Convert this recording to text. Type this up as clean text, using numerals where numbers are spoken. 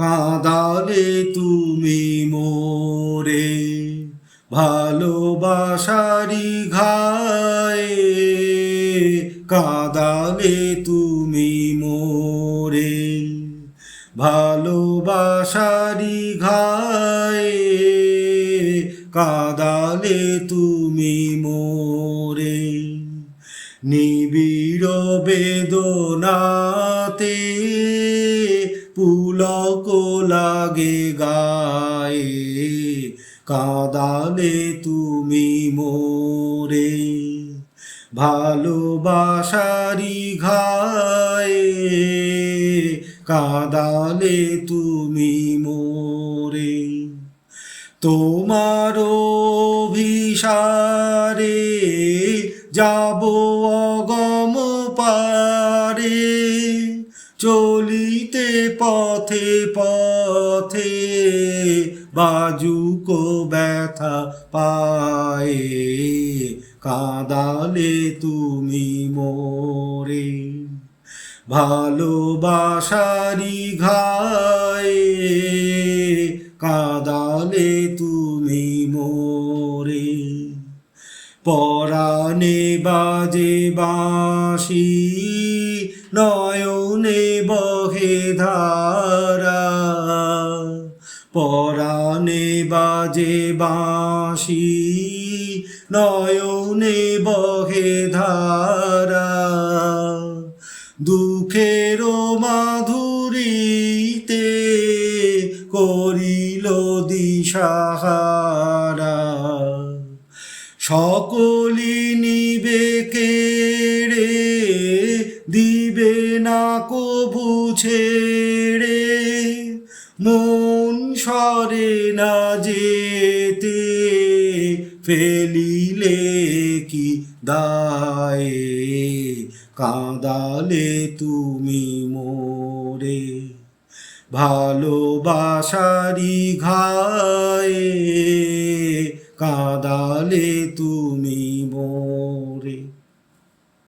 কাঁদালে তুমি মোরে ভালোবাসারি ঘায়ে, কাঁদালে তুমি মোরে ভালোবাসারি ঘায়ে, কাঁদালে তুমি মোরে নিবিড় বেদনাতে পুলক লাগে গায়ে, কাঁদালে তুমি মোরে ভালোবাসারি ঘায়ে, কাঁদালে তুমি মোরে তোমার অভিসারে যাব অগম পারে, চলিতে পথে পথে বাজুক ব্যথা পায়ে, কাঁদালে তুমি মোরে ভালোবাসারি ঘায়ে, কাঁদালে তুমি মোরে পরাণে বাজে বাঁশি নয়নে বহে ধারা, পরাণে বাজে বাঁশি নয়নে বহে ধারা, দুঃখের মাধুরীতে করিল দিশাহারা, সকলি নিবে কেড়ে দিবে না কভু ছেড়ে, মন সরে না যেতে ফেলিলে কি দায়ে, কাঁদালে তুমি মোরে ভালোবাসারি ঘায়ে, কাঁদালে তুমি